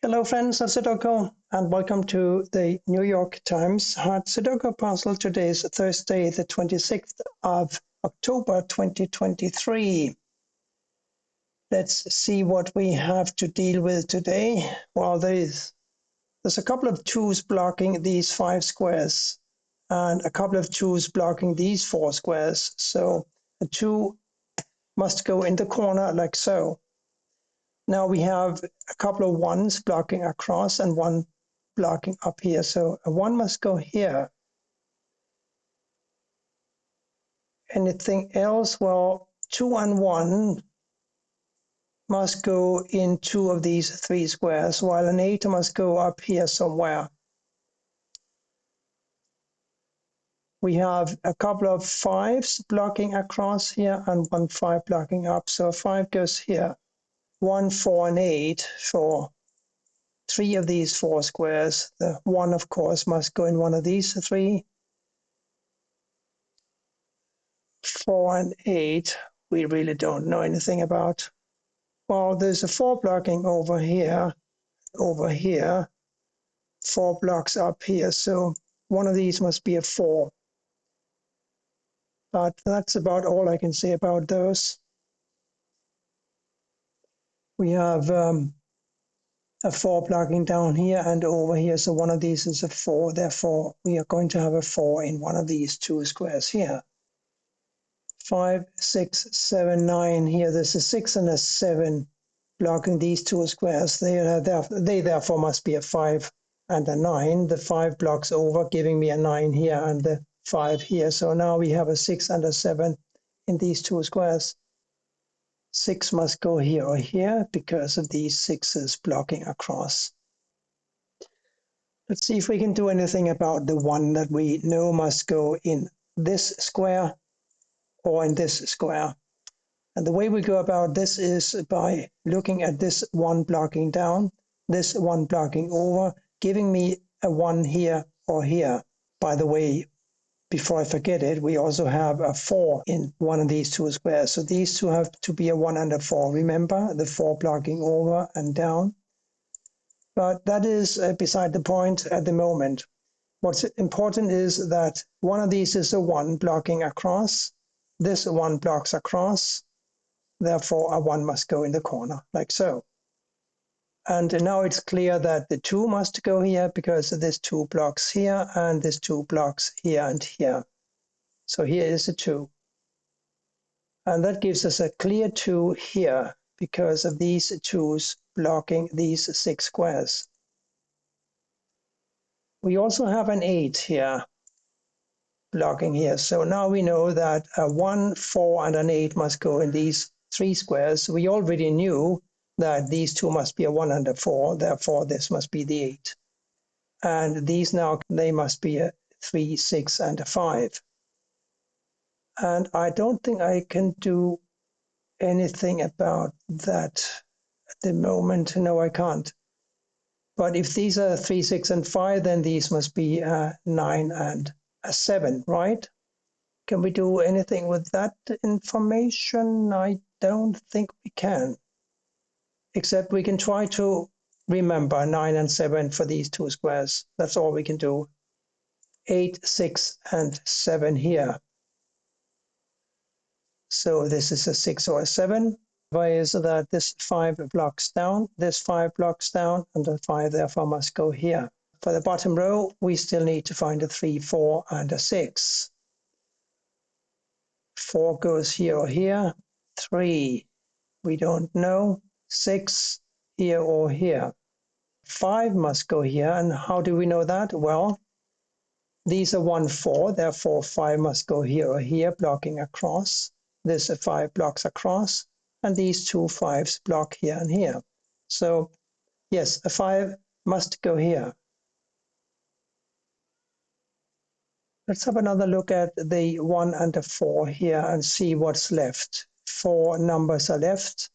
Hello friends of Sudoku and welcome to the New York Times Hard Sudoku puzzle. Today is Thursday the 26th of October 2023. Let's see what we have to deal with today. Well, there's a couple of 2's blocking these 5 squares and a couple of 2's blocking these 4 squares. So a 2 must go in the corner like so. Now we have a couple of 1's blocking across and 1 blocking up here. So a 1 must go here. Anything else? Well, 2 and 1 must go in 2 of these 3 squares, while an 8 must go up here somewhere. We have a couple of 5's blocking across here and 1 5 blocking up. So a 5 goes here. 1, 4, and 8 for 3 of these 4 squares. The 1, of course, must go in one of these 3. 4 and 8, we really don't know anything about. Well, there's a 4 blocking over here, 4 blocks up here. So one of these must be a 4. But that's about all I can say about those. We have a 4 blocking down here and over here. So one of these is a 4. Therefore, we are going to have a 4 in one of these 2 squares here. 5, 6, 7, 9 here. There's a 6 and a 7 blocking these 2 squares. They therefore must be a 5 and a 9. The 5 blocks over, giving me a 9 here and the 5 here. So now we have a 6 and a 7 in these 2 squares. 6 must go here or here because of these 6's blocking across. Let's see if we can do anything about the 1 that we know must go in this square or in this square. And the way we go about this is by looking at this 1 blocking down, this 1 blocking over, giving me a 1 here or here. By the way, before I forget it, we also have a 4 in one of these 2 squares. So these 2 have to be a 1 and a 4. Remember, the 4 blocking over and down. But that is beside the point at the moment. What's important is that one of these is a 1 blocking across. This 1 blocks across. Therefore, a 1 must go in the corner, like so. And now it's clear that the 2 must go here because this 2 blocks here and this 2 blocks here and here. So here is a 2. And that gives us a clear 2 here because of these 2's blocking these 6 squares. We also have an 8 here blocking here. So now we know that a 1, 4, and an 8 must go in these 3 squares. We already knew that these 2 must be a 1 and a 4, therefore this must be the 8. And these now, they must be a 3, 6, and a 5. And I don't think I can do anything about that at the moment. No, I can't. But if these are 3, 6, and 5, then these must be a 9 and a 7, right? Can we do anything with that information? I don't think we can. Except we can try to remember 9 and 7 for these 2 squares. That's all we can do. 8, 6, and 7 here. So this is a 6 or a 7. Why is that this 5 blocks down, this 5 blocks down, and the 5 therefore must go here. For the bottom row, we still need to find a 3, 4, and a 6. 4 goes here or here. 3, we don't know. 6, here or here. 5 must go here, and how do we know that? Well, these are 1, 4, therefore 5 must go here or here, blocking across. This 5 blocks across, and these 2 5's block here and here. So, yes, a 5 must go here. Let's have another look at the 1 and a 4 here and see what's left. 4 numbers are left.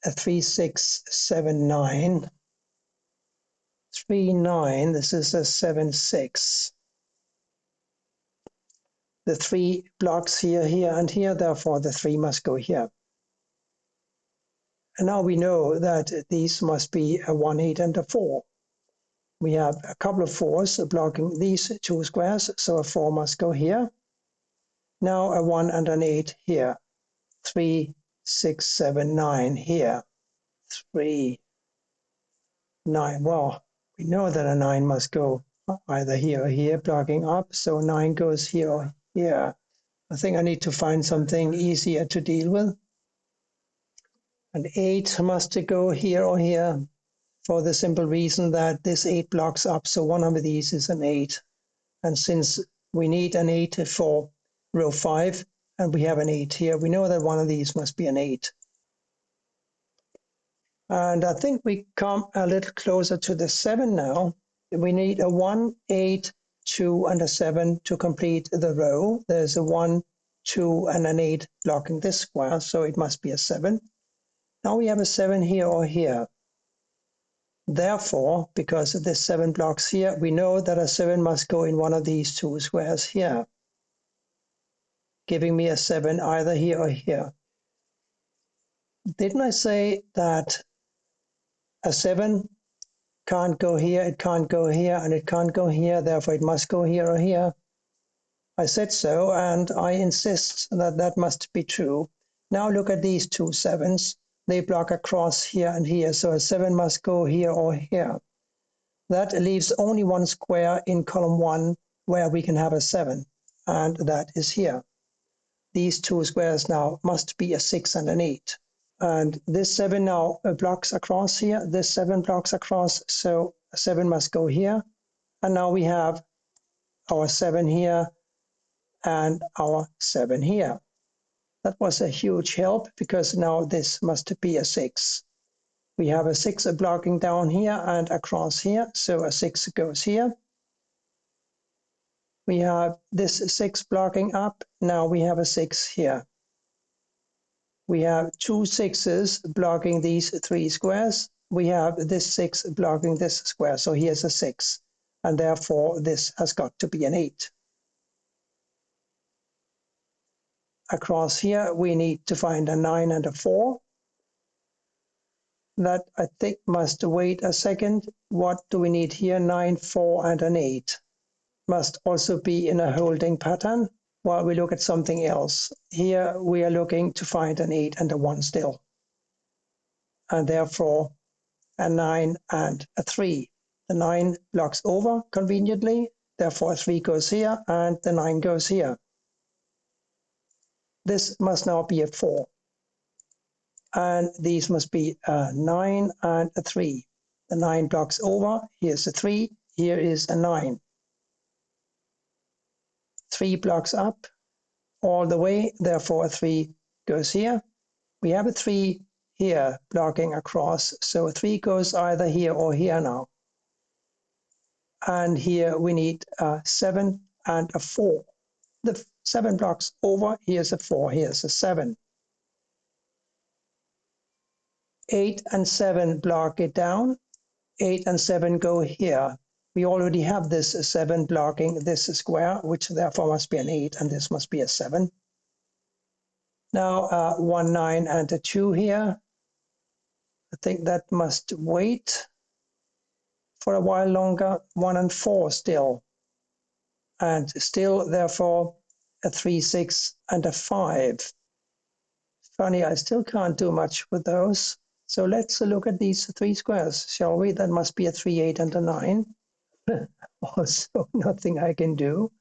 A 3, 6, 7, 9. 3, 9, this is a 7, 6. The 3 blocks here, here, and here, therefore the 3 must go here. And now we know that these must be a 1, 8, and a 4. We have a couple of 4s blocking these two squares, so a 4 must go here. Now a 1 and an 8 here. 3, 6, 7, 9 here. 3, 9. Well, we know that a 9 must go either here or here, blocking up, so 9 goes here or here. I think I need to find something easier to deal with. An 8 must go here or here for the simple reason that this 8 blocks up, so one of these is an 8. And since we need an 8 for row 5, and we have an 8 here, we know that one of these must be an 8. And I think we come a little closer to the 7 now. We need a 1, 8, 2, and a 7 to complete the row. There's a 1, 2, and an 8 blocking this square, so it must be a 7. Now we have a 7 here or here. Therefore, because this 7 blocks here, we know that a 7 must go in one of these two squares here, giving me a 7 either here or here. Didn't I say that a 7 can't go here, it can't go here, and it can't go here, therefore it must go here or here? I said so, and I insist that that must be true. Now look at these two 7s. They block across here and here, so a 7 must go here or here. That leaves only one square in column 1 where we can have a 7, and that is here. These two squares now must be a 6 and an 8. And this 7 now blocks across here, this 7 blocks across, so a 7 must go here. And now we have our 7 here and our 7 here. That was a huge help because now this must be a 6. We have a 6 blocking down here and across here, so a 6 goes here. We have this 6 blocking up, now we have a 6 here. We have two 6s blocking these 3 squares. We have this 6 blocking this square, so here's a 6, and therefore this has got to be an 8. Across here, we need to find a 9 and a 4. That, I think, must wait a second. What do we need here? 9, 4, and an 8. Must also be in a holding pattern while we look at something else. Here, we are looking to find an 8 and a 1 still. And therefore, a 9 and a 3. The 9 blocks over conveniently. Therefore, a 3 goes here, and the 9 goes here. This must now be a 4. And these must be a 9 and a 3. The 9 blocks over, here's a 3, here is a 9. 3 blocks up all the way, therefore a 3 goes here. We have a 3 here blocking across, so a 3 goes either here or here now. And here we need a 7 and a 4. The 7 blocks over, here's a 4, here's a 7. 8 and 7 block it down. 8 and 7 go here. We already have this 7 blocking this square, which therefore must be an 8, and this must be a 7. Now 1, 9, and a 2 here. I think that must wait for a while longer. 1 and 4 still. And still, therefore, a 3, 6, and a 5. Funny, I still can't do much with those. So let's look at these 3 squares, shall we? That must be a 3, 8, and a 9. Also, nothing I can do.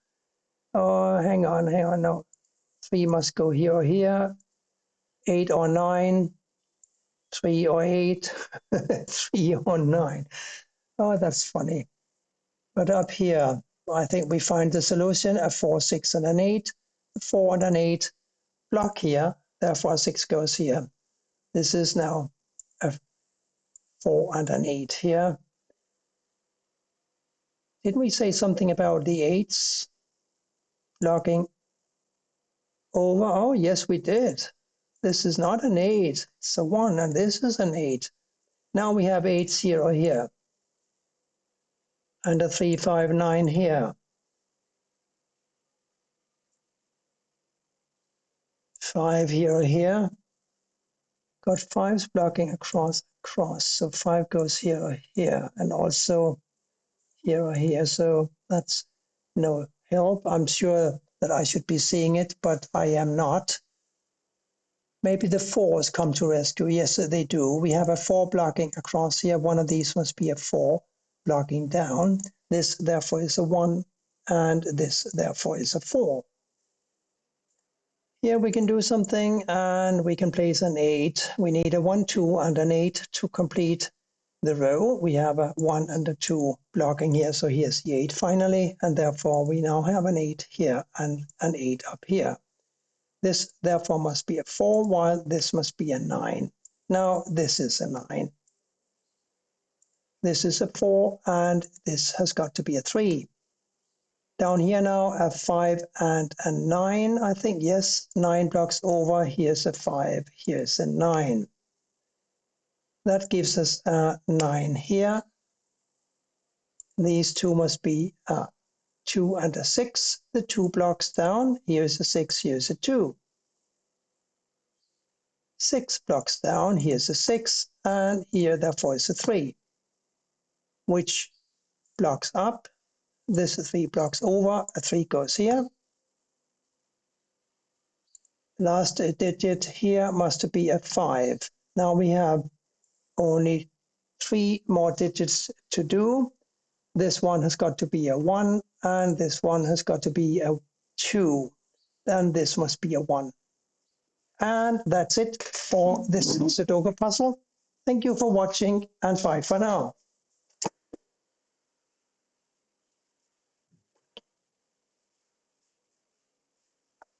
Oh, hang on, no. 3 must go here or here. 8 or 9. 3 or 8. 3 or 9. Oh, that's funny. But up here, I think we find the solution, a 4, 6, and an 8. 4 and an 8 block here, therefore 6 goes here. This is now a 4 and an 8 here. Didn't we say something about the 8s blocking over? Oh, yes, we did. This is not an 8, it's a 1, and this is an 8. Now we have 8s here or here. And a 3, 5, 9 here. 5 here or here. got 5's blocking across. So 5 goes here or here, and also here or here. So that's no help. I'm sure that I should be seeing it, but I am not. Maybe the 4's come to rescue. Yes, they do. We have a 4 blocking across here. One of these must be a 4 blocking down. This therefore is a 1, and this therefore is a 4. Here we can do something, and we can place an 8. We need a 1, 2, and an 8 to complete the row. We have a 1 and a 2 blocking here, so here's the 8 finally, and therefore we now have an 8 here and an 8 up here. This therefore must be a 4, while this must be a 9. Now this is a 9. This is a 4, and this has got to be a 3. Down here now, a 5 and a 9, I think. Yes, 9 blocks over. Here's a 5. Here's a 9. That gives us a 9 here. These two must be a 2 and a 6. The 2 blocks down. Here's a 6. Here's a 2. 6 blocks down. Here's a 6. And here, therefore, is a 3. Which blocks up? This 3 blocks over. A 3 goes here. Last digit here must be a 5. Now we have only 3 more digits to do. This one has got to be a 1, and this one has got to be a 2, and this must be a 1. And that's it for this Sudoku puzzle. Thank you for watching, and bye for now.